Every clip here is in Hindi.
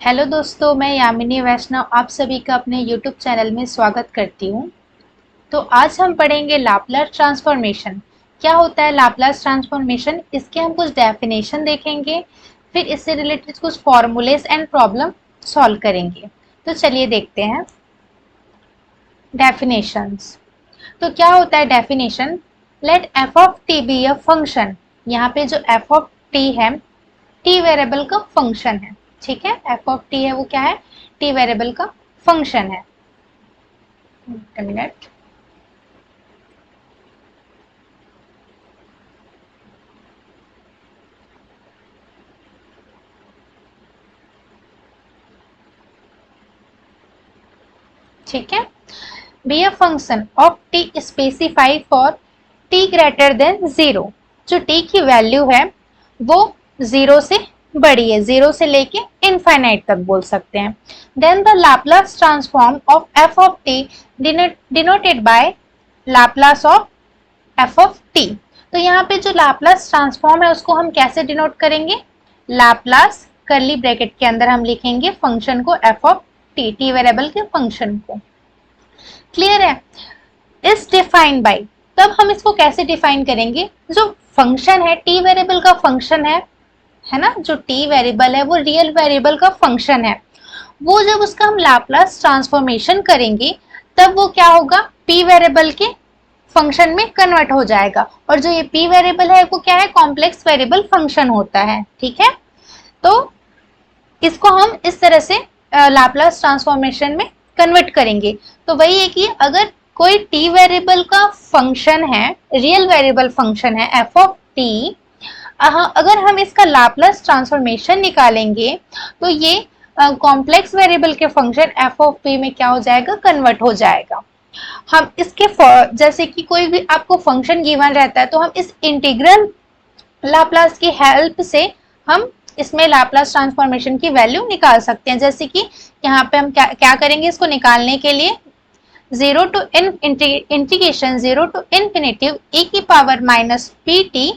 हेलो दोस्तों, मैं यामिनी वैष्णव आप सभी का अपने यूट्यूब चैनल में स्वागत करती हूँ। तो आज हम पढ़ेंगे लाप्लास ट्रांसफॉर्मेशन। क्या होता है लाप्लास ट्रांसफॉर्मेशन, इसके हम कुछ डेफिनेशन देखेंगे, फिर इससे रिलेटेड कुछ फॉर्मूलेस एंड प्रॉब्लम सॉल्व करेंगे। तो चलिए देखते हैं डेफिनेशंस। तो क्या होता है definition? Let F of T be a function. यहाँ पे जो एफ ऑफ टी है टी वेरिएबल का फंक्शन है। ठीक है, एफ ऑफ टी है वो क्या है? टी वेरिएबल का फंक्शन है। मिनट। ठीक है, B a function of T specify for T greater than zero. जो टी की वैल्यू है वो जीरो से बड़ी है, जीरो से लेके इनफाइनाइट तक बोल सकते हैं। Then the Laplace transform of F of T denoted by Laplace of F of T. तो यहाँ पे जो लाप्लास ट्रांसफॉर्म है उसको हम कैसे डिनोट करेंगे? लाप्लास कर्ली ब्रैकेट के अंदर हम लिखेंगे फंक्शन को F of T, T variable के फंक्शन को। क्लियर है? इज डिफाइंड बाय, तब हम इसको कैसे डिफाइन करेंगे? जो फंक्शन है टी वेरिएबल का फंक्शन है ना, जो टी वेरिएबल है वो रियल वेरिएबल का फंक्शन है। वो जब उसका हम लाप्लास ट्रांसफॉर्मेशन करेंगे तब वो क्या होगा? पी वेरिएबल के फंक्शन में कन्वर्ट हो जाएगा। और जो ये पी वेरिएबल है वो क्या है? कॉम्प्लेक्स वेरिएबल फंक्शन होता है। ठीक है, तो इसको हम इस तरह से लाप्लास ट्रांसफॉर्मेशन में कन्वर्ट करेंगे। तो वही है कि अगर कोई टी वेरिएबल का फंक्शन है, रियल वेरिएबल फंक्शन है एफ ऑफ टी, अगर हम इसका लाप्लास ट्रांसफॉर्मेशन निकालेंगे तो ये कॉम्प्लेक्स वेरिएबल के फंक्शन एफ ऑफ पी में क्या हो जाएगा? कन्वर्ट हो जाएगा। हम इसके जैसे कि कोई भी आपको फंक्शन गिवन रहता है तो हम इस इंटीग्रल लाप्लास की हेल्प से हम इसमें लाप्लास ट्रांसफॉर्मेशन की वैल्यू निकाल सकते हैं। जैसे कि यहाँ पे हम क्या करेंगे इसको निकालने के लिए? Zero to integration zero to infinitive e की power minus P T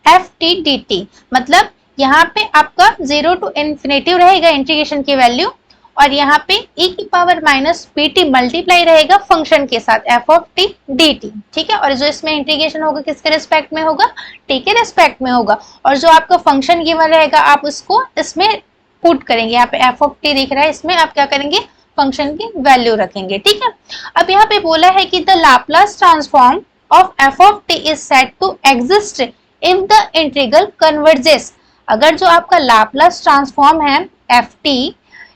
F T D T. मतलब यहाँ पे आपका जीरो टू इन्फिनिटिव रहेगा इंटीग्रेशन की वैल्यू, और यहाँ पे e की power minus P T multiply रहेगा फंक्शन के साथ F of T D T. ठीक है, और जो इसमें इंटीग्रेशन होगा किसके रिस्पेक्ट में होगा? टी के रिस्पेक्ट में होगा। और जो आपका फंक्शन गिवन रहेगा आप उसको इसमें पुट करेंगे। यहाँ पे एफ ऑफ टी दिख रहा है, इसमें आप क्या करेंगे? फंक्शन की वैल्यू रखेंगे। ठीक है, अब यहाँ पे बोला है कि the Laplace transform of F of T is said to exist if the integral converges. अगर जो आपका लाप्लास ट्रांसफॉर्म है F T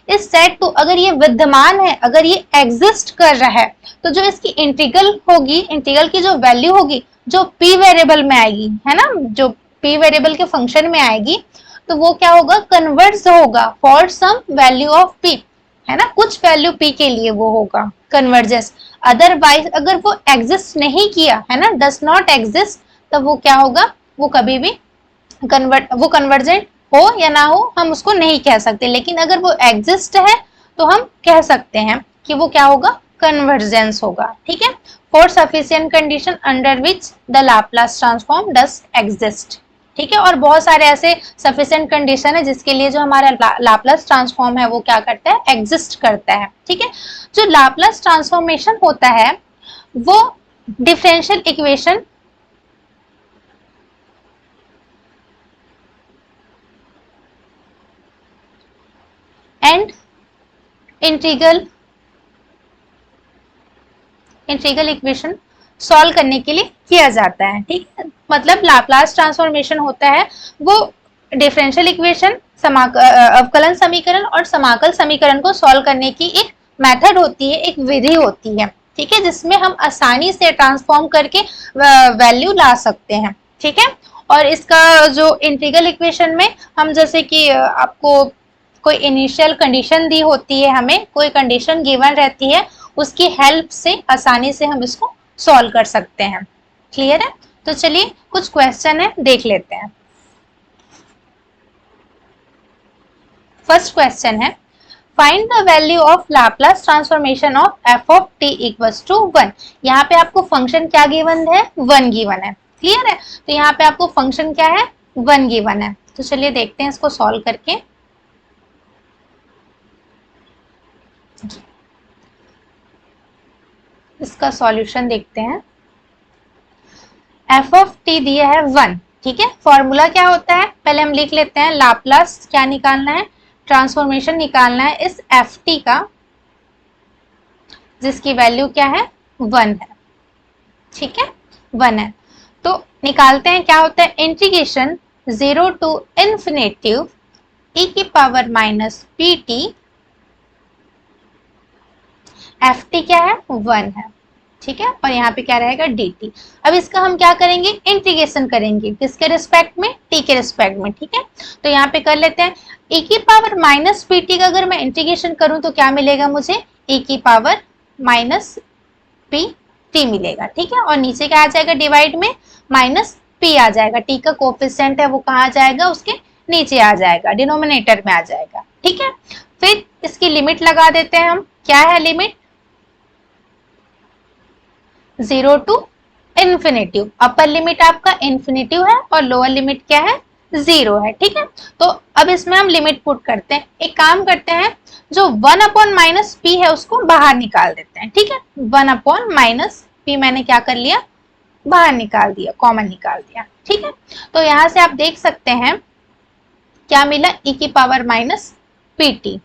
is said to, अगर ये विद्यमान है, अगर ये एग्जिस्ट कर रहा है, तो जो इसकी इंटीग्रल होगी, इंटीग्रल की जो वैल्यू होगी जो पी वेरिएबल में आएगी, है ना, जो पी वेरिएबल के फंक्शन में आएगी, तो वो क्या होगा? कन्वर्ज होगा for some value of P, है ना, कुछ वैल्यू पी के लिए वो होगा कन्वर्जेस। अदरवाइज अगर वो एग्जिस्ट नहीं किया, है ना, डज नॉट एग्जिस्ट, तब वो क्या होगा? वो कभी भी वो कन्वर्जेंट हो या ना हो हम उसको नहीं कह सकते। लेकिन अगर वो एग्जिस्ट है तो हम कह सकते हैं कि वो क्या होगा? कन्वर्जेंस होगा। ठीक है, for sufficient condition under which the Laplace transform does exist. ठीक है, और बहुत सारे ऐसे सफिशिएंट कंडीशन है जिसके लिए जो हमारा लाप्लास ट्रांसफॉर्म है वो क्या करता है? एग्जिस्ट करता है। ठीक है, जो लाप्लास ट्रांसफॉर्मेशन होता है वो differential equation and integral equation solve करने के लिए किया जाता है। ठीक है, मतलब लाप्लास ट्रांसफॉर्मेशन होता है वो डिफरेंशियल इक्वेशन, अवकलन समीकरण और समाकल समीकरण को सॉल्व करने की एक मेथड होती है, एक विधि होती है। ठीक है, जिसमें हम आसानी से ट्रांसफॉर्म करके वैल्यू ला सकते हैं। ठीक है, और इसका जो इंटीग्रल इक्वेशन में हम जैसे कि आपको कोई इनिशियल कंडीशन दी होती है, हमें कोई कंडीशन गिवन रहती है, उसकी हेल्प से आसानी से हम इसको सॉल्व कर सकते हैं। क्लियर है? तो चलिए कुछ क्वेश्चन है देख लेते हैं। फर्स्ट क्वेश्चन है find the value of Laplace transformation of F of T equals to 1। यहाँ पे आपको फंक्शन क्या गिवन है? 1 गिवन है। क्लियर है? तो यहाँ पे आपको फंक्शन क्या है? 1 गिवन है। तो चलिए देखते हैं इसको सॉल्व करके। इसका सॉल्यूशन देखते हैं। एफ ऑफ टी दिया है 1, ठीक है। फॉर्मूला क्या होता है, पहले हम लिख लेते हैं। लाप्लास क्या निकालना है, ट्रांसफॉर्मेशन निकालना है इस एफ टी का, जिसकी वैल्यू क्या है 1 है, ठीक है, 1 है। तो निकालते हैं, क्या होता है, इंटीग्रेशन 0 टू इन्फिनेटिव e की power minus P T, F T क्या है 1 है, ठीक है, और यहाँ पे क्या रहेगा डी टी। अब इसका हम क्या करेंगे, इंटीग्रेशन करेंगे, किसके रिस्पेक्ट में, टी के रिस्पेक्ट में, ठीक है। तो यहाँ पे कर लेते हैं e की पावर माइनस पी टी का अगर मैं इंटीग्रेशन करूं तो क्या मिलेगा मुझे, e की पावर माइनस पी टी मिलेगा, ठीक है। और नीचे क्या आ जाएगा, डिवाइड में माइनस पी आ जाएगा, टी का कोफिशिएंट है वो कहाँ आ जाएगा, उसके नीचे आ जाएगा, डिनोमिनेटर में आ जाएगा, ठीक है। फिर इसकी लिमिट लगा देते हैं हम, क्या है limit, 0 to infinitive. Upper limit आपका इन्फिनेटिव है और लोअर लिमिट क्या है, 0 है, ठीक है। तो अब इसमें हम लिमिट पुट करते हैं। एक काम करते हैं, जो 1 अपॉन माइनस पी है उसको बाहर निकाल देते हैं, ठीक है। 1 अपॉन माइनस पी मैंने क्या कर लिया, बाहर निकाल दिया, कॉमन निकाल दिया, ठीक है। तो यहां से आप देख सकते हैं क्या मिला, e की power minus P T.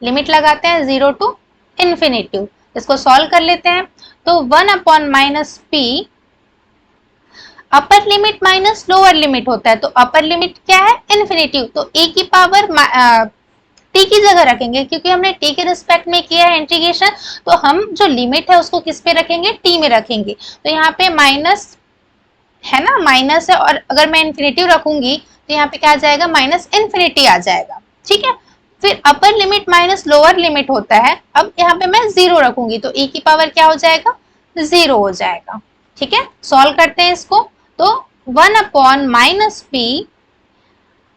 Limit लगाते हैं 0 टू इन्फिनेटिव, इसको सॉल्व कर लेते हैं। तो 1 अपॉन माइनस पी, अपर लिमिट माइनस लोअर लिमिट होता है, तो अपर लिमिट क्या है इन्फिनेटिव, तो e की पावर टी की जगह रखेंगे, क्योंकि हमने टी के रिस्पेक्ट में किया है इंटीग्रेशन, तो हम जो लिमिट है उसको किस पे रखेंगे, टी में रखेंगे। तो यहाँ पे माइनस है ना, माइनस है, और अगर मैं इन्फिनेटिव रखूंगी तो यहाँ पे क्या आ जाएगा, माइनस इन्फिनिटी आ जाएगा, ठीक है। फिर अपर लिमिट माइनस लोअर लिमिट होता है, अब यहाँ पे मैं 0 रखूंगी तो e की पावर क्या हो जाएगा, 0 हो जाएगा, ठीक है। सॉल्व करते हैं इसको, तो 1 अपॉन माइनस पी,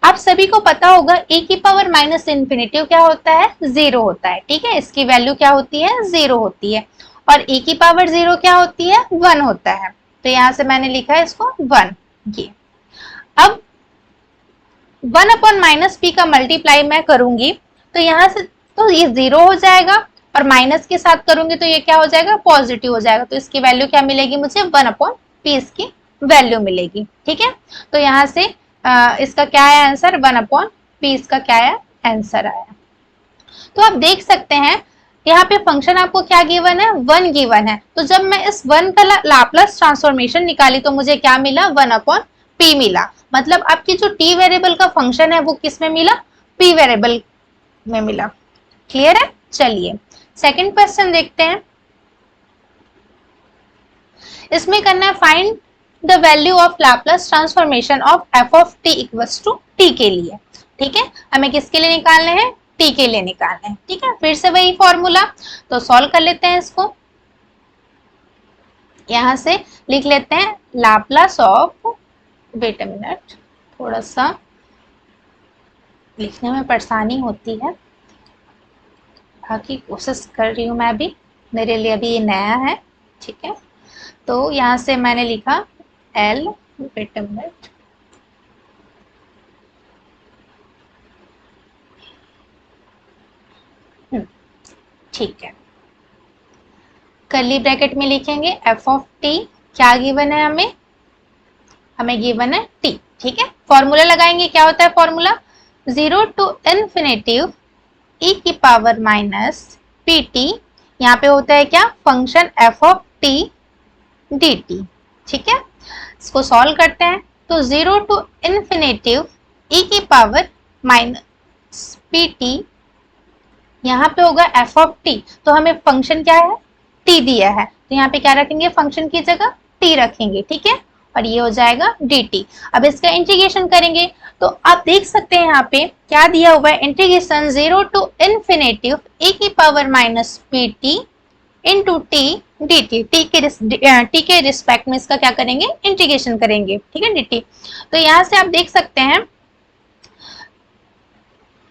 आप सभी को पता होगा e की पावर माइनस इन्फिनेटिव क्या होता है, 0 होता है, ठीक है। इसकी वैल्यू क्या होती है, 0 होती है, और e की पावर 0 क्या होती है, 1 होता है। तो यहां से मैंने लिखा है इसको 1, ये। अब 1 अपॉन माइनस पी का मल्टीप्लाई मैं करूंगी तो यहाँ से तो ये 0 हो जाएगा, और माइनस के साथ करूंगी तो ये क्या हो जाएगा, पॉजिटिव हो जाएगा। तो इसकी वैल्यू क्या मिलेगी मुझे, 1 अपॉन पी इसकी वैल्यू मिलेगी, ठीक है। तो यहाँ से इसका क्या है आंसर, 1 अपॉन पी इसका क्या है आंसर आया। तो आप देख सकते हैं यहाँ पे फंक्शन आपको क्या गिवन है, 1 गिवन है। तो जब मैं इस 1 का लाप्लास ट्रांसफॉर्मेशन निकाली तो मुझे क्या मिला, 1 अपॉन पी मिला। मतलब आपकी जो टी वेरिएबल का फंक्शन है वो किस में मिला, पी वेरिएबल में मिला। क्लियर है, चलिए सेकंड क्वेश्चन देखते हैं। इसमें करना है find the value of Laplace transformation of F of T equals to T के लिए, ठीक है। हमें किसके लिए निकालने हैं, टी के लिए निकालने हैं, ठीक है। फिर से वही फॉर्मूला, तो सॉल्व कर लेते हैं इसको। यहां से लिख लेते हैं Laplace of, wait a minute, थोड़ा सा लिखने में परेशानी होती है, बाकी कोशिश कर रही हूँ मैं भी, मेरे लिए अभी ये नया है, ठीक है। तो यहाँ से मैंने लिखा L, वेट अ मिनट, ठीक है। कर्ली ब्रैकेट में लिखेंगे f ऑफ t, क्या गिवन है हमें गिवन है t, ठीक है। फॉर्मूला लगाएंगे, क्या होता है फॉर्मूला, 0 टू इन्फिनेटिव e की पावर माइनस पी टी, यहाँ पे होता है क्या, function f of t dt, ठीक है। इसको सॉल्व करते हैं, तो 0 टू इन्फिनेटिव e की पावर माइनस पी टी, यहाँ पे होगा f ऑफ t, तो हमें फंक्शन क्या है, t दिया है, तो यहाँ पे क्या रखेंगे, फंक्शन की जगह t रखेंगे, ठीक है। और ये हो जाएगा dt। अब इसका इंटीग्रेशन करेंगे तो आप देख सकते हैं यहाँ पे क्या दिया हुआ है, इंटीग्रेशन 0 टू इन्फिनेटिव e की power minus P T into T D T, T के रिस्पेक्ट में इसका क्या करेंगे, इंटीग्रेशन करेंगे, ठीक है, dt। तो यहाँ से आप देख सकते हैं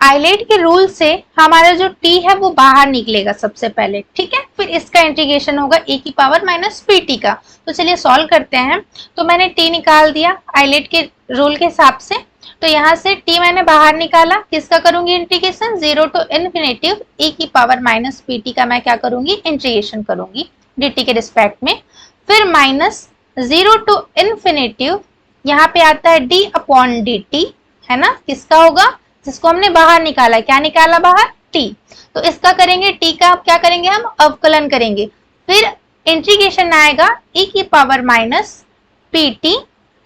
आइलेट के रूल से हमारा जो t है वो बाहर निकलेगा सबसे पहले, ठीक है। फिर इसका इंटीग्रेशन होगा e की पावर माइनस पी टी का। तो चलिए सॉल्व करते हैं। तो मैंने t निकाल दिया आइलेट के रूल के हिसाब से, तो यहाँ से t मैंने बाहर निकाला, किसका करूंगी इंटीग्रेशन, 0 टू इन्फिनेटिव e की पावर माइनस pt का मैं क्या करूंगी इंटीग्रेशन करूंगी dt के रिस्पेक्ट में। फिर माइनस 0 टू इन्फिनेटिव, यहाँ पे आता है d अपॉन dt, है ना, किसका होगा, जिसको हमने बाहर निकाला, क्या निकाला बाहर, t। तो इसका करेंगे, t का क्या करेंगे हम अवकलन करेंगे, फिर इंटीग्रेशन आएगा e की पावर माइनस pt,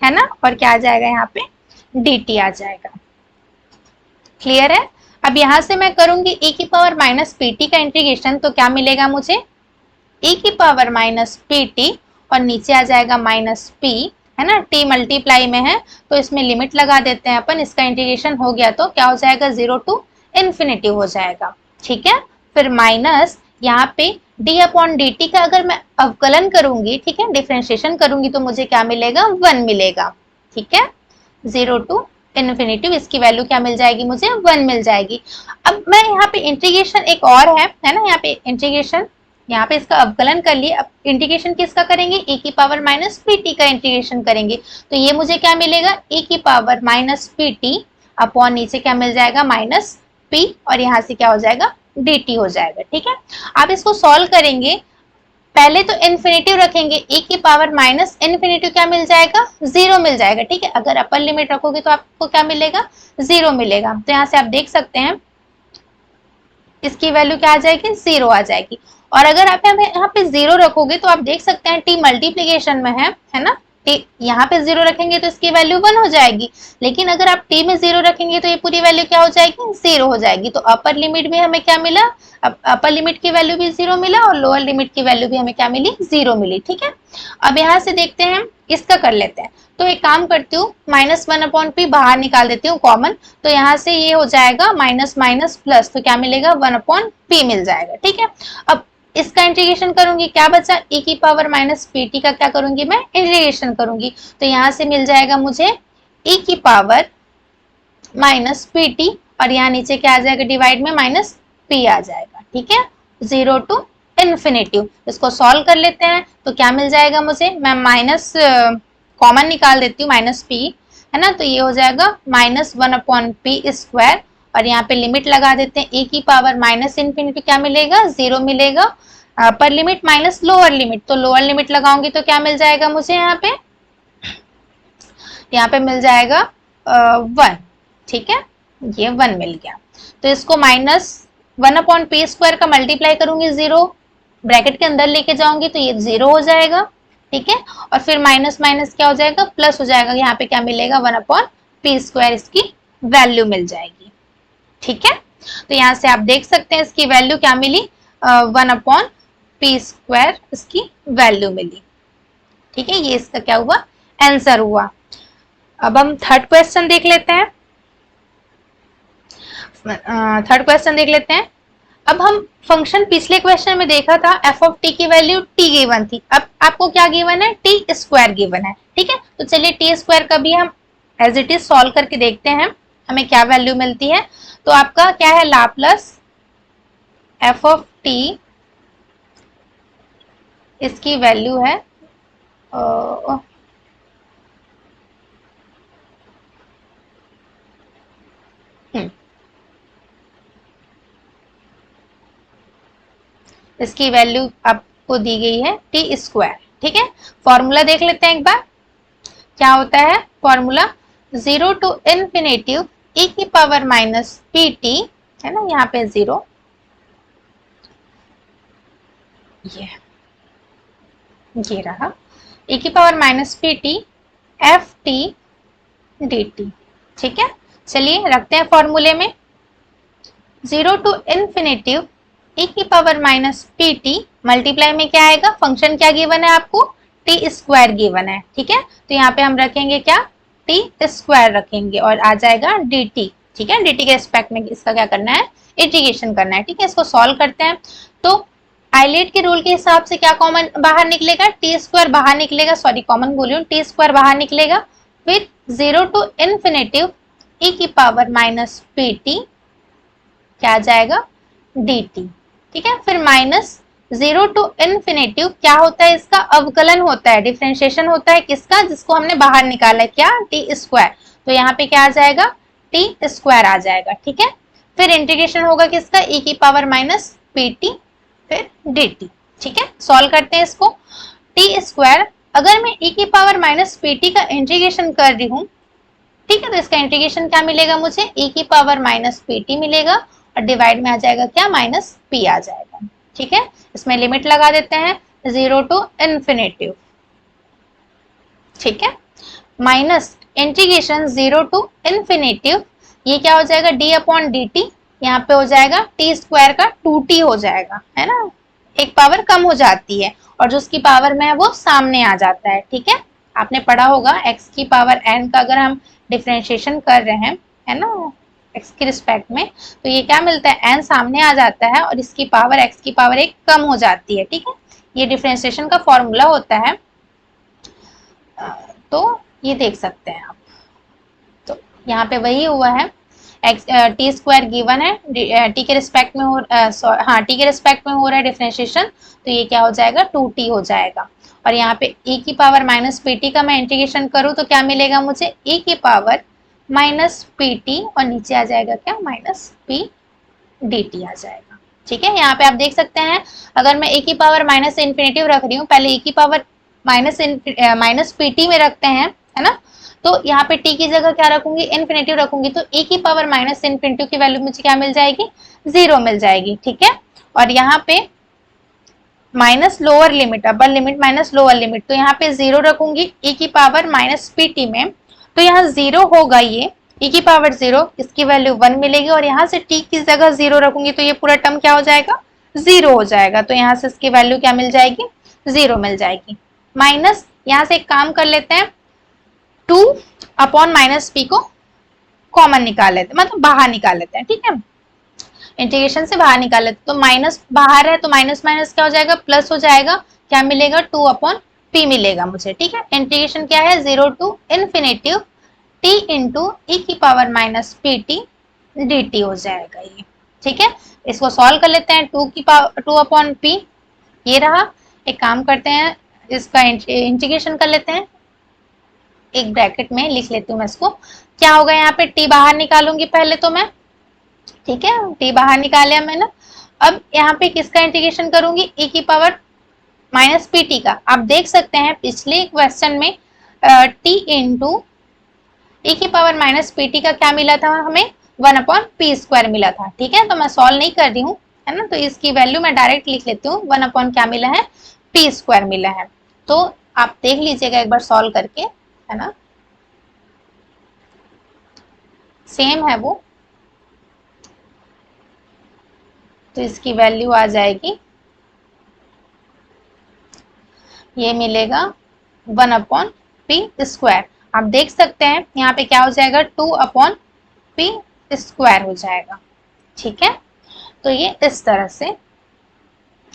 है ना, और क्या आ जाएगा यहाँ पे dt आ जाएगा। क्लियर है। अब यहां से मैं करूंगी e की पावर माइनस pt का इंटीग्रेशन, तो क्या मिलेगा मुझे, e की पावर माइनस pt और नीचे आ जाएगा माइनस p, है ना, t मल्टीप्लाई में है तो इसमें लिमिट लगा देते हैं अपन, इसका इंटीग्रेशन हो गया तो क्या हो जाएगा 0 टू इन्फिनिटी हो जाएगा। ठीक है, फिर माइनस यहाँ पे d अपॉन dt का अगर मैं अवकलन करूंगी, ठीक है, डिफरेंशिएशन करूंगी तो मुझे क्या मिलेगा 1 मिलेगा। ठीक है, 0 टू इन्फिनिटी, इसकी वैल्यू क्या मिल जाएगी मुझे 1 मिल जाएगी। अब मैं यहाँ पे इंटीग्रेशन एक और है ना, यहाँ पे इंटीग्रेशन, यहाँ पे इसका अवकलन कर लिए, अब इंटीग्रेशन किसका करेंगे e की पावर माइनस pt का इंटीग्रेशन करेंगे, तो ये मुझे क्या मिलेगा e की पावर माइनस pt अपॉन नीचे क्या मिल जाएगा माइनस p और यहाँ से क्या हो जाएगा dt हो जाएगा। ठीक है, आप इसको सॉल्व करेंगे, पहले तो इन्फिनेटिव रखेंगे, e की पावर माइनस इन्फिनेटिव क्या मिल जाएगा 0 मिल जाएगा। ठीक है, अगर अपर लिमिट रखोगे तो आपको क्या मिलेगा 0 मिलेगा। तो यहाँ से आप देख सकते हैं इसकी वैल्यू क्या आ जाएगी 0 आ जाएगी। और अगर आप यहाँ पे 0 रखोगे तो आप देख सकते हैं t मल्टीप्लीकेशन में है ना, यहाँ पे 0 रखेंगे तो इसकी वैल्यू 1 हो जाएगी, लेकिन अगर आप t में 0 रखेंगे तो ये पूरी वैल्यू क्या हो जाएगी 0 हो जाएगी। तो अपर लिमिट में हमें क्या मिला, अपर लिमिट की वैल्यू भी 0 मिला और लोअर लिमिट की वैल्यू भी हमें क्या मिली 0 मिली। ठीक है, अब यहाँ से देखते हैं इसका कर लेते हैं, तो एक काम करती हूँ -1 अपॉन p बाहर निकाल देती हूँ कॉमन, तो यहाँ से ये हो जाएगा माइनस माइनस प्लस, तो क्या मिलेगा 1 अपॉन p मिल जाएगा। ठीक है, अब इसका इंटीग्रेशन करूंगी, क्या बचा e की पावर माइनस pt का क्या करूंगी मैं इंटीग्रेशन करूंगी, तो यहाँ से मिल जाएगा मुझे e की पावर माइनस pt और यहाँ नीचे क्या आ जाएगा डिवाइड में माइनस p आ जाएगा। ठीक है, 0 टू इन्फिनिटी, इसको सॉल्व कर लेते हैं तो क्या मिल जाएगा मुझे, मैं माइनस कॉमन निकाल देती हूँ माइनस p, है ना, तो ये हो जाएगा -1 अपॉन p स्क्वायर और यहाँ पे लिमिट लगा देते हैं e की पावर माइनस इन्फिनिटी क्या मिलेगा 0 मिलेगा, पर लिमिट माइनस लोअर लिमिट, तो लोअर लिमिट लगाऊंगी तो क्या मिल जाएगा मुझे यहाँ पे मिल जाएगा 1। ठीक है, ये 1 मिल गया, तो इसको -1 अपॉन p स्क्वायर का मल्टीप्लाई करूंगी 0 ब्रैकेट के अंदर लेके जाऊंगी तो ये 0 हो जाएगा। ठीक है, और फिर माइनस माइनस क्या हो जाएगा प्लस हो जाएगा, यहाँ पे क्या मिलेगा 1 अपॉन p स्क्वायर इसकी वैल्यू मिल जाएगी। ठीक है, तो यहाँ से आप देख सकते हैं इसकी वैल्यू क्या मिली 1 अपॉन p स्क्वायर इसकी वैल्यू मिली। ठीक है, ये इसका क्या हुआ आंसर हुआ। अब हम थर्ड क्वेश्चन देख लेते हैं, अब हम फंक्शन पिछले क्वेश्चन में देखा था f ऑफ t की वैल्यू t गिवन थी, अब आपको क्या गिवन है t स्क्वायर गिवन है। ठीक है, तो चलिए t स्क्वायर का भी हम एज इट इज सॉल्व करके देखते हैं हमें क्या वैल्यू मिलती है। तो आपका क्या है लाप्लास f ऑफ t, इसकी वैल्यू है इसकी वैल्यू आपको दी गई है टी स्क्वायर। ठीक है, फॉर्मूला देख लेते हैं एक बार, क्या होता है फॉर्मूला 0 टू इन्फिनेटिव e की पावर माइनस pt, है ना, यहाँ पे 0, ये रहा e की power minus pt F T dt। ठीक है, चलिए रखते हैं फॉर्मूले में 0 टू इन्फिनेटिव e की पावर माइनस pt मल्टीप्लाई में क्या आएगा, फंक्शन क्या गिवन है आपको टी स्क्वायर गिवन है। ठीक है, तो यहाँ पे हम रखेंगे क्या टी स्क्वायर रखेंगे और आ जाएगा dt। ठीक है, dt के रिस्पेक्ट में इसका क्या करना है इंटीग्रेशन करना है। ठीक है, इसको सॉल्व करते हैं तो आइलेट के रूल के हिसाब से क्या कॉमन बाहर निकलेगा, टी स्क्वायर बाहर निकलेगा, सॉरी कॉमन बोलिए, टी स्क्वायर बाहर निकलेगा, फिर 0 टू इन्फिनेटिव e की पावर माइनस pt क्या आ जाएगा dt। ठीक है, फिर माइनस 0 टू इन्फिनेटिव क्या होता है, इसका अवकलन होता है, डिफरेंशिएशन होता है किसका, जिसको हमने बाहर निकाला है क्या टी स्क्वायर, तो यहाँ पे क्या आ जाएगा, टी स्क्वायर आ जाएगा। ठीक है, फिर इंटीग्रेशन होगा किसका, e की पावर माइनस पी टी फिर डी टी। ठीक है, सॉल्व करते हैं इसको। टी स्क्वायर, अगर मैं e की पावर माइनस पी टी का इंटीग्रेशन कर रही हूँ, ठीक है, तो इसका इंटीग्रेशन क्या मिलेगा मुझे, e की पावर माइनस पी टी मिलेगा और डिवाइड में आ जाएगा क्या, माइनस पी आ जाएगा। ठीक है, इसमें लिमिट लगा देते हैं 0 टू इन्फिनिटी। ठीक है, माइनस इंटीग्रेशन 0 टू इन्फिनिटी, ये क्या हो जाएगा, d अपॉन डी टी, यहाँ पे हो जाएगा टी स्क्वायर का 2t हो जाएगा, है ना, एक पावर कम हो जाती है और जो उसकी पावर में है वो सामने आ जाता है। ठीक है, आपने पढ़ा होगा x की पावर n का अगर हम डिफरेंशिएशन कर रहे हैं, है ना, x के रिस्पेक्ट में, तो ये क्या मिलता है, n सामने आ जाता है और इसकी पावर x की पावर 1 कम हो जाती है। ठीक है, ये डिफरेंशिएशन का फॉर्मूला होता है, तो ये देख सकते हैं आप। तो यहाँ पे वही हुआ है, टी स्क्वायर गिवन है, टी के रिस्पेक्ट में हाँ टी के रिस्पेक्ट में हो रहा है डिफरेंशिएशन, तो ये क्या हो जाएगा, 2t हो जाएगा। और यहाँ पे e की पावर माइनस पी टी का मैं इंटीग्रेशन करूँ तो क्या मिलेगा मुझे, e की पावर माइनस पी टी और नीचे आ जाएगा क्या, माइनस पी डी टी आ जाएगा। ठीक है, यहाँ पे आप देख सकते हैं, अगर मैं e की पावर माइनस इन्फिनिटी रख रही हूँ, पहले e की पावर माइनस पी टी में रखते हैं, है ना, तो यहाँ पे t की जगह क्या रखूंगी, इन्फिनिटी रखूंगी, तो e की पावर माइनस इन्फिनिटी की वैल्यू मुझे क्या मिल जाएगी, 0 मिल जाएगी। ठीक है, और यहाँ पे माइनस लोअर लिमिट, अपर लिमिट माइनस लोअर लिमिट, तो यहाँ पे 0 रखूंगी e की पावर माइनस पी टी में, तो यहाँ 0 होगा, ये e की पावर 0, इसकी वैल्यू 1 मिलेगी, और यहाँ से t की जगह 0 रखूंगी तो ये पूरा टर्म क्या हो जाएगा, 0 हो जाएगा, तो यहाँ से इसकी वैल्यू क्या मिल जाएगी, 0 मिल जाएगी। माइनस यहाँ से एक काम कर लेते हैं, 2 अपॉन माइनस पी को कॉमन निकाल लेते हैं, मतलब बाहर निकाल लेते हैं। ठीक है, इंटीग्रेशन से बाहर निकाल लेते हैं, तो माइनस बाहर है तो माइनस माइनस क्या हो जाएगा, प्लस हो जाएगा, क्या मिलेगा, 2 अपॉन पी मिलेगा मुझे। ठीक है, इंटीग्रेशन क्या है, 0 टू इन्फिनिटी टी इंटू ई की power minus P T D T हो जाएगा ये। ठीक है, इसको सॉल्व कर लेते हैं, 2 अपॉन पी ये रहा। एक काम करते हैं, इसका इंटीग्रेशन कर लेते हैं, एक ब्रैकेट में लिख लेती हूँ मैं इसको, क्या होगा, यहाँ पे t बाहर निकालूंगी पहले तो मैं, ठीक है, t बाहर निकाल लिया मैंने। अब यहाँ पे किसका इंटीग्रेशन करूंगी, e की पावर माइनस पी टी का। आप देख सकते हैं पिछले क्वेश्चन में t इंटू ई की पावर माइनस पी टी का क्या मिला था हमें, 1 अपॉन पी स्क्वायर मिला था। ठीक है, तो मैं सॉल्व नहीं कर रही हूँ, है ना, तो इसकी वैल्यू मैं डायरेक्ट लिख लेती हूँ, 1 अपॉन क्या मिला है, पी स्क्वायर मिला है। तो आप देख लीजिएगा एक बार सॉल्व करके, है ना, सेम है वो, तो इसकी वैल्यू आ जाएगी, ये मिलेगा 1 अपॉन पी स्क्वायर। आप देख सकते हैं यहाँ पे क्या हो जाएगा, 2 अपॉन पी स्क्वायर हो जाएगा। ठीक है, तो ये इस तरह से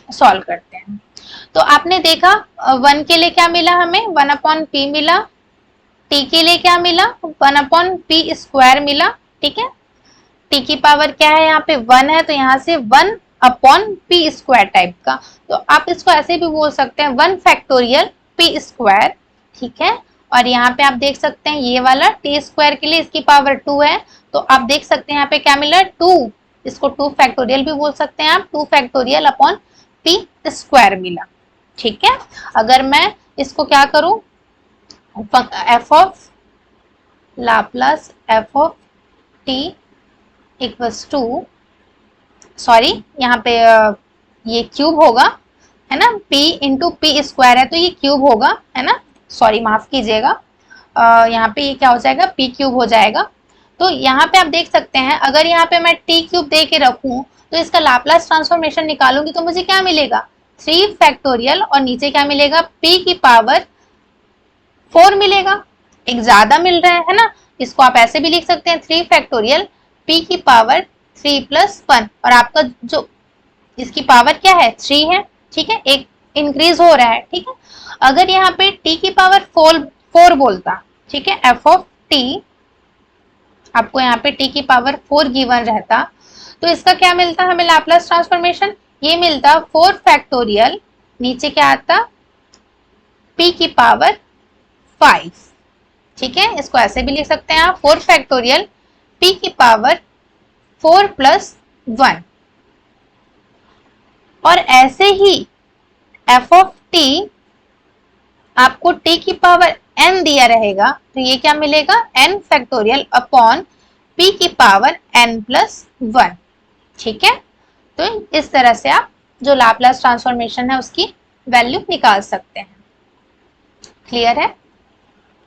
सॉल्व करते हैं। तो आपने देखा 1 के लिए क्या मिला हमें, 1 अपॉन पी मिला, t के लिए क्या मिला, 1 अपॉन पी स्क्वायर मिला। ठीक है, t की पावर क्या है, यहाँ पे 1 है, तो यहाँ से 1 अपॉन पी स्क्वायर टाइप का, तो आप इसको ऐसे भी बोल सकते हैं 1 फैक्टोरियल पी स्क्वायर। ठीक है, और यहाँ पे आप देख सकते हैं ये वाला टी स्क्वायर के लिए इसकी पावर 2 है, तो आप देख सकते हैं यहाँ पे क्या मिला, 2, इसको 2 फैक्टोरियल भी बोल सकते हैं आप, 2 फैक्टोरियल अपॉन पी स्क्वायर मिला। ठीक है, अगर मैं इसको क्या करूं, F of Laplace F of T equals to, sorry यहाँ पे ये क्यूब होगा, है ना, p इंटू पी स्क्वायर है तो ये क्यूब होगा, है ना, सॉरी माफ कीजिएगा, यहाँ पे ये क्या हो जाएगा, p क्यूब हो जाएगा। तो यहाँ पे आप देख सकते हैं, अगर यहाँ पे मैं t क्यूब दे के रखूं तो इसका लाप्लास ट्रांसफॉर्मेशन निकालूंगी तो मुझे क्या मिलेगा, 3 फैक्टोरियल, और नीचे क्या मिलेगा, p की पावर 4 मिलेगा, एक ज्यादा मिल रहा है ना, इसको आप ऐसे भी लिख सकते हैं 3 फैक्टोरियल p की पावर 3 प्लस 1, और आपका जो इसकी पावर क्या है, 3 है। ठीक है, एक इंक्रीज हो रहा है। ठीक है, अगर यहाँ पे t की पावर 4 बोलता, ठीक है, f ऑफ t, आपको यहाँ पे t की पावर 4 गिवन रहता, तो इसका क्या मिलता हमें लाप्लास ट्रांसफॉर्मेशन, ये मिलता 4 फैक्टोरियल, नीचे क्या आता, p की पावर 5। ठीक है, इसको ऐसे भी लिख सकते हैं आप 4 फैक्टोरियल p की पावर 4 प्लस 1। और ऐसे ही f ऑफ t आपको t की पावर n दिया रहेगा तो ये क्या मिलेगा, n फैक्टोरियल अपॉन p की पावर n प्लस 1। ठीक है, तो इस तरह से आप जो लाप्लास ट्रांसफॉर्मेशन है उसकी वैल्यू निकाल सकते हैं। क्लियर है?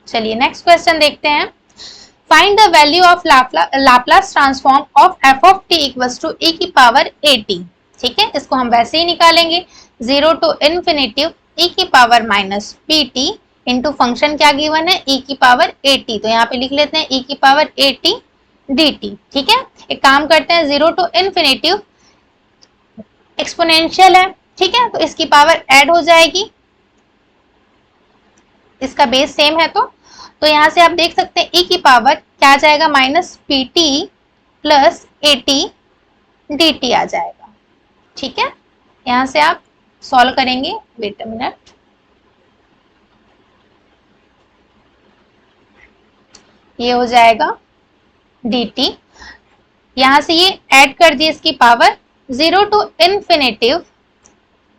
चलिए नेक्स्ट क्वेश्चन देखते हैं। Find the value of Laplace transform of F of T equals to e की पावर at। ठीक है, इसको हम वैसे ही निकालेंगे 0 टू इन्फिनिटिव e की power minus pt into function क्या गिवन है e की पावर at। तो यहाँ पे लिख लेते हैं e की पावर at dt। ठीक है, एक काम करते हैं 0 टू इन्फिनिटिव एक्सपोनेंशियल है, ठीक है, तो इसकी पावर ऐड हो जाएगी, इसका बेस सेम है तो यहां से आप देख सकते हैं e की पावर क्या आ जाएगा, minus pt plus at dt आ जाएगा। ठीक है, यहां से आप सॉल्व करेंगे, वेट अ मिनट, ये हो जाएगा dt, यहां से ये ऐड कर दिए इसकी पावर 0 टू इन्फिनिटिव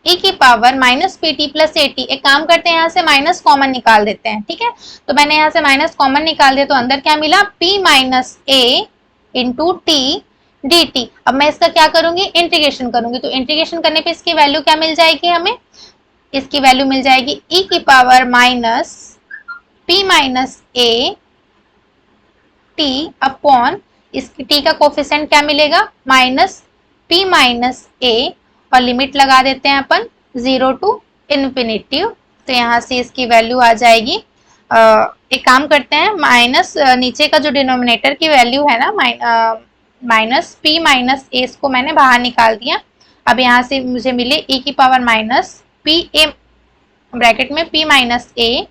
e की power minus P T plus A T. एक काम करते हैं, यहाँ से माइनस कॉमन निकाल देते हैं। ठीक है, तो मैंने यहाँ से माइनस कॉमन निकाल दिया तो अंदर क्या मिला, p माइनस ए इंटू टी डी टी। अब मैं इसका क्या करूंगी, इंटीग्रेशन करूंगी, तो इंटीग्रेशन करने पे इसकी वैल्यू क्या मिल जाएगी, हमें इसकी वैल्यू मिल जाएगी e की power minus p minus a T upon इसकी t का कोफिशिएंट क्या मिलेगा, माइनस p माइनस ए, और लिमिट लगा देते हैं अपन 0 टू इन्फिनिटिव, तो यहाँ से इसकी वैल्यू आ जाएगी, एक काम करते हैं, माइनस नीचे का जो डिनोमिनेटर की वैल्यू है ना, माइनस p माइनस ए, इसको मैंने बाहर निकाल दिया। अब यहाँ से मुझे मिले e की power minus p a bracket में p minus a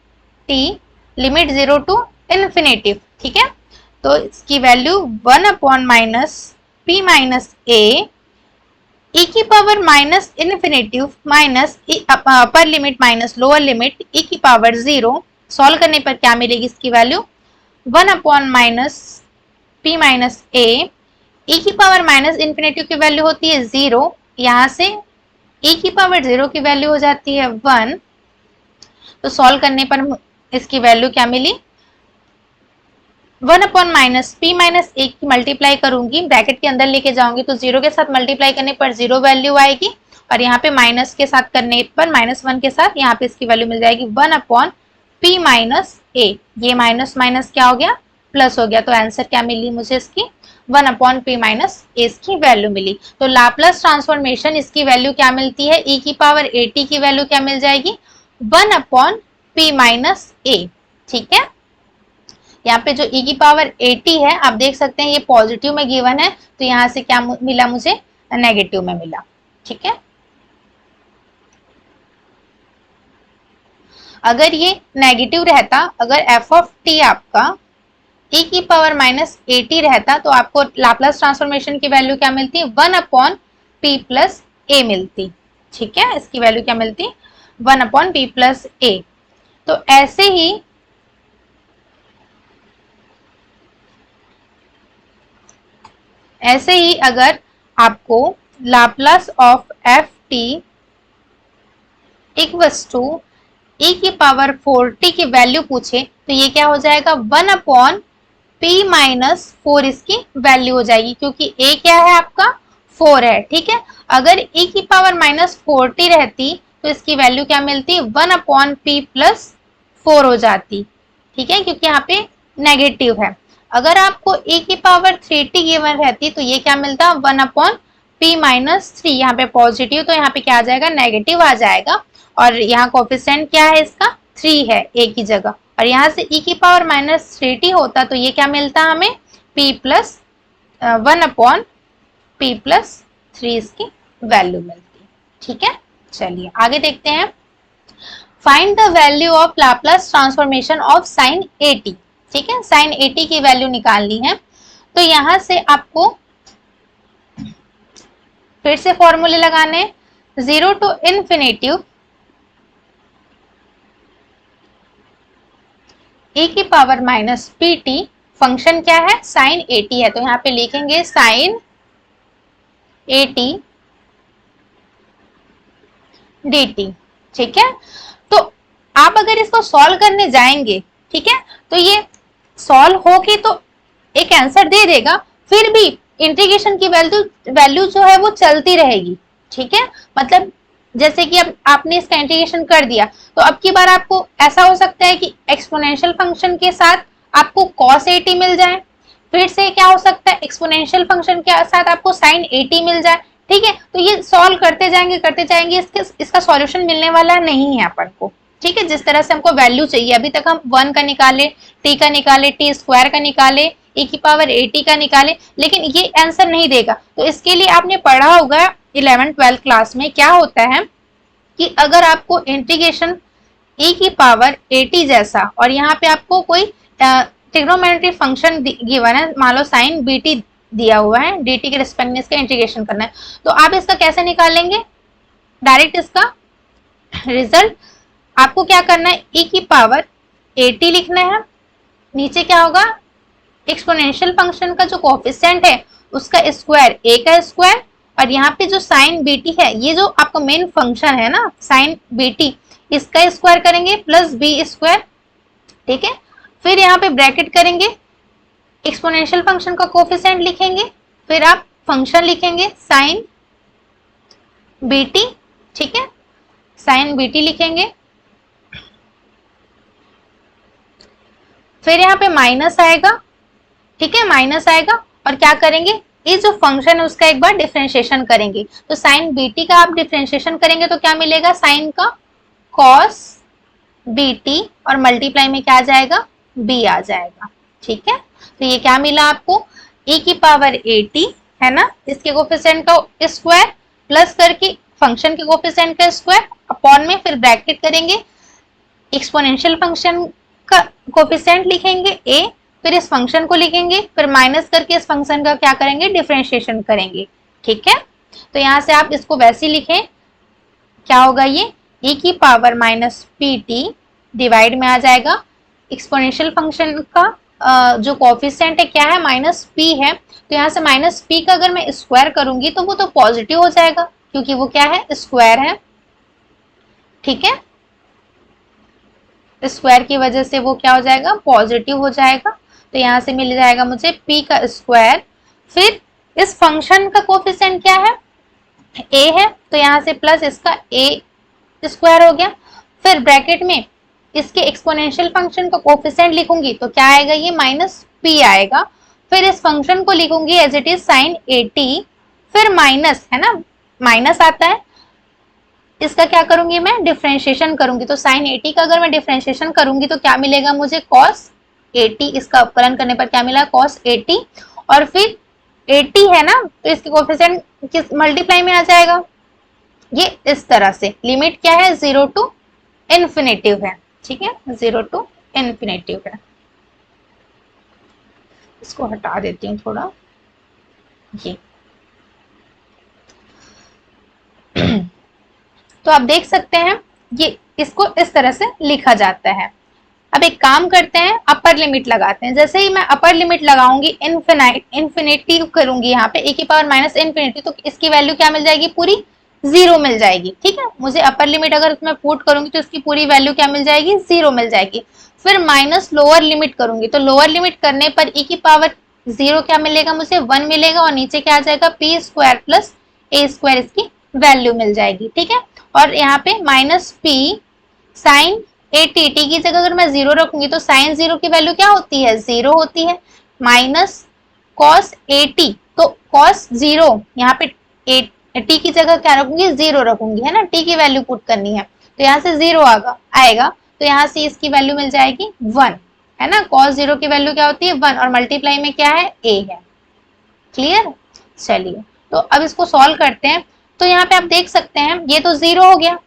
t limit 0 to infinitive. ठीक है, तो इसकी value 1 upon minus p minus a e की power minus infinitive minus upper limit minus lower limit e की पावर 0। सॉल्व करने पर क्या मिलेगी इसकी value, 1 upon minus p minus a, e की पावर माइनस इन्फिनिटिव की वैल्यू होती है 0, यहाँ से e की पावर 0 की वैल्यू हो जाती है 1, तो सॉल्व करने पर इसकी वैल्यू क्या मिली, 1 अपॉन माइनस पी माइनस ए की मल्टीप्लाई करूंगी, ब्रैकेट के अंदर लेके जाऊंगी तो 0 के साथ मल्टीप्लाई करने पर 0 वैल्यू आएगी, और यहाँ पे माइनस के साथ करने पर माइनस 1 के साथ यहाँ पे इसकी वैल्यू मिल जाएगी 1 अपॉन पी माइनस ए। ये माइनस माइनस क्या हो गया, प्लस हो गया, तो आंसर क्या मिली मुझे इसकी, 1 अपॉन पी माइनस ए इसकी वैल्यू मिली। तो लाप्लास ट्रांसफॉर्मेशन इसकी वैल्यू क्या मिलती है, e की पावर ए टी की वैल्यू क्या मिल जाएगी, 1 अपॉन पी माइनस ए। ठीक है, यहाँ पे जो e की पावर 80 है आप देख सकते हैं ये पॉजिटिव में गिवन है, तो यहाँ से क्या मिला मुझे, नेगेटिव में मिला। ठीक है, अगर ये नेगेटिव रहता, अगर f ऑफ t आपका e की पावर माइनस 80 रहता तो आपको लाप्लास ट्रांसफॉर्मेशन की वैल्यू क्या मिलती, 1 अपॉन p प्लस ए मिलती। ठीक है, इसकी वैल्यू क्या मिलती, 1 अपॉन p प्लस ए। तो ऐसे ही अगर आपको Laplace of F T equals to e की पावर 4t की वैल्यू पूछे तो ये क्या हो जाएगा, 1 अपॉन p माइनस 4 इसकी वैल्यू हो जाएगी, क्योंकि a क्या है आपका 4 है। ठीक है, अगर e की पावर माइनस 4t रहती तो इसकी वैल्यू क्या मिलती, 1 अपॉन p प्लस 4 हो जाती। ठीक है, क्योंकि यहाँ पे नेगेटिव है। अगर आपको e की पावर 3t गिवन रहती तो ये क्या मिलता, 1 अपॉन p माइनस 3, यहाँ पे पॉजिटिव तो यहाँ पे क्या आ जाएगा, नेगेटिव आ जाएगा, और यहाँ कोफिशिएंट क्या है इसका, 3 है a की जगह, और यहाँ से e की पावर माइनस 3t होता तो ये क्या मिलता हमें, p plus 1 upon p plus 3 इसकी वैल्यू मिलती। ठीक है, चलिए आगे देखते हैं। Find the value of Laplace transformation of sine 80। ठीक है, साइन 80 की वैल्यू निकालनी है, तो यहां से आपको फिर से फॉर्मूले लगाने, 0 टू इन्फिनिटिव e की power minus P T, function क्या है, साइन ए टी है, तो यहाँ पे लिखेंगे sine A T D T. ठीक है, तो आप अगर इसको सॉल्व करने जाएंगे, ठीक है, तो ये सॉल्व होके तो एक आंसर दे देगा, फिर भी इंटीग्रेशन की वैल्यू जो है वो चलती रहेगी। ठीक है, मतलब जैसे कि अब आपने इसका इंटीग्रेशन कर दिया, तो अब की बार आपको ऐसा हो सकता है कि एक्सपोनेंशियल फंक्शन के साथ आपको cos 80 मिल जाए, फिर से क्या हो सकता है एक्सपोनेंशियल फंक्शन के साथ आपको sin 80 मिल जाए। ठीक है, तो ये सॉल्व करते जाएंगे, इसका सॉल्यूशन मिलने वाला नहीं है अपन को। ठीक है, जिस तरह से हमको वैल्यू चाहिए, अभी तक हम 1 का निकाले, t का निकाले, t स्क्वायर का निकाले, e की पावर 80 का निकाले, लेकिन ये आंसर नहीं देगा। तो इसके लिए आपने पढ़ा होगा 11th-12th क्लास में क्या होता है कि अगर आपको इंटीग्रेशन e की पावर 80 जैसा और यहाँ पे आपको कोई ट्रिग्नोमेट्री फंक्शन गिवन है, मान लो साइन बीटी दिया हुआ है, dt के रिस्पेक्ट में इसका इंटीग्रेशन करना है, तो आप इसका कैसे निकालेंगे, डायरेक्ट इसका रिजल्ट आपको क्या करना है, e की पावर 80 लिखना है, नीचे क्या होगा एक्सपोनेंशियल फंक्शन का जो कोएफिशिएंट है उसका स्क्वायर, a का स्क्वायर, और यहाँ पे जो साइन बीटी है, ये जो आपका मेन फंक्शन है ना साइन बीटी, इसका स्क्वायर करेंगे प्लस बी स्क्वायर। ठीक है, फिर यहाँ पे ब्रैकेट करेंगे, एक्सपोनेंशियल फंक्शन का कोएफिशिएंट लिखेंगे, फिर आप फंक्शन लिखेंगे साइन बीटी। ठीक है, साइन बीटी लिखेंगे, फिर यहाँ पे माइनस आएगा। ठीक है, माइनस आएगा और क्या करेंगे, ये जो फंक्शन है उसका एक बार डिफरेंशिएशन करेंगे, तो साइन बीटी का आप डिफरेंशिएशन करेंगे तो क्या मिलेगा, साइन का कॉस बीटी और मल्टीप्लाई में क्या आ जाएगा, बी आ जाएगा। ठीक है, तो ये क्या मिला आपको, e की पावर 80 है ना, इसके कोएफिशिएंट का स्क्वायर प्लस करके फंक्शन के कोएफिशिएंट का स्क्वायर अपॉन में फिर ब्रैकेट करेंगे, एक्सपोनेंशियल फंक्शन का कोएफिशिएंट लिखेंगे a, फिर इस फंक्शन को लिखेंगे, फिर माइनस करके इस फंक्शन का क्या करेंगे, डिफरेंशिएशन करेंगे। ठीक है, तो यहाँ से आप इसको वैसे लिखें, क्या होगा ये e की power minus P T divide में आ जाएगा, एक्सपोनेंशियल फंक्शन का जो कोएफिशिएंट है क्या है, माइनस पी है, तो यहाँ से माइनस पी का अगर मैं स्क्वायर करूंगी तो वो तो पॉजिटिव हो जाएगा क्योंकि वो क्या है, स्क्वायर है। ठीक है, स्क्वायर की वजह से वो क्या हो जाएगा, पॉजिटिव हो जाएगा, तो यहाँ से मिल जाएगा मुझे p का स्क्वायर, फिर इस फंक्शन का कोएफिशिएंट क्या है, a है, तो यहाँ से प्लस इसका a स्क्वायर हो गया, फिर ब्रैकेट में इसके एक्सपोनेंशियल फंक्शन का कोएफिशिएंट लिखूंगी तो क्या आएगा, ये माइनस p आएगा, फिर इस फंक्शन को लिखूंगी एज इट इज साइन 80, फिर माइनस है ना, माइनस आता है, इसका क्या करूंगी मैं, डिफरेंशिएशन करूंगी, तो साइन 80 का अगर मैं डिफरेंशिएशन करूंगी तो क्या मिलेगा मुझे, कॉस 80, इसका अपकलन करने पर क्या मिला, कॉस 80, और फिर 80 है ना तो इसके कोएफिशिएंट किस मल्टीप्लाई में आ जाएगा, ये इस तरह से लिमिट क्या है, 0 टू इन्फिनिटिव है। ठीक है, 0 टू इन्फिनिटिव है, इसको हटा देती हूँ थोड़ा, ये तो आप देख सकते हैं ये इसको इस तरह से लिखा जाता है। अब एक काम करते हैं, अपर लिमिट लगाते हैं, जैसे ही मैं अपर लिमिट लगाऊंगी इन्फिनिटी करूंगी यहाँ पे e की पावर माइनस इन्फिनिटी, तो इसकी वैल्यू क्या मिल जाएगी, पूरी 0 मिल जाएगी। ठीक है, मुझे अपर लिमिट अगर मैं पुट करूंगी तो इसकी पूरी वैल्यू क्या मिल जाएगी, 0 मिल जाएगी। फिर माइनस लोअर लिमिट करूंगी तो लोअर लिमिट करने पर e की पावर 0 क्या मिलेगा, मुझे 1 मिलेगा, और नीचे क्या आ जाएगा, P square plus a square इसकी वैल्यू मिल जाएगी। ठीक है, और यहाँ पे माइनस पी साइन 80, टी की जगह अगर मैं 0 रखूंगी तो साइन 0 की वैल्यू क्या होती है, 0 होती है, माइनस कॉस 80, तो कॉस 0 यहाँ पे टी की जगह क्या रखूंगी, 0 रखूंगी, है ना, टी की वैल्यू पुट करनी है, तो यहाँ से 0 आएगा, तो यहाँ से इसकी वैल्यू मिल जाएगी 1, है ना, कॉस 0 की वैल्यू क्या होती है, 1, और मल्टीप्लाई में क्या है, a है। क्लियर, चलिए तो अब इसको सॉल्व करते हैं, तो यहाँ पे आप देख सकते हैं ये तो 0 हो गया,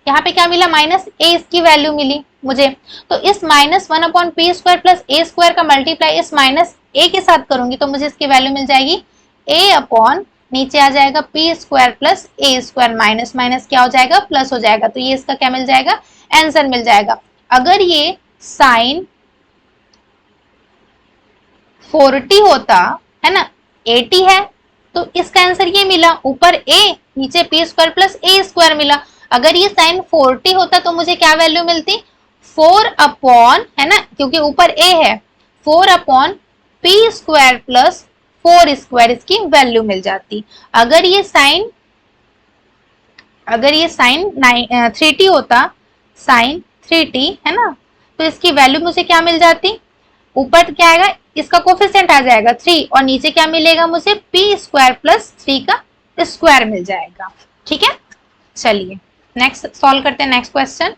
यहाँ पे क्या मिला, माइनस a इसकी वैल्यू मिली मुझे, तो इस minus 1 upon p square plus a square का मल्टीप्लाई इस माइनस a के साथ करूंगी तो मुझे इसकी वैल्यू मिल जाएगी a अपॉन नीचे आ जाएगा P square plus a square, minus minus क्या हो जाएगा, प्लस हो जाएगा, तो ये इसका क्या मिल जाएगा, आंसर मिल जाएगा। अगर ये साइन 40 होता है ना, 80 है, तो इसका आंसर ये मिला, ऊपर a नीचे p square plus a square मिला। अगर ये साइन 40 होता तो मुझे क्या वैल्यू मिलती, 4 अपॉन, है ना, क्योंकि ऊपर a है, 4 upon p square plus 4 square इसकी वैल्यू मिल जाती। अगर ये साइन 3t होता, साइन 3t है ना, तो इसकी वैल्यू मुझे क्या मिल जाती, ऊपर क्या आएगा, इसका कोफिशिएंट आ जाएगा 3 और नीचे क्या मिलेगा मुझे, p स्क्वायर प्लस 3 का स्क्वायर मिल जाएगा। ठीक है, चलिए नेक्स्ट सॉल्व करते हैं नेक्स्ट क्वेश्चन।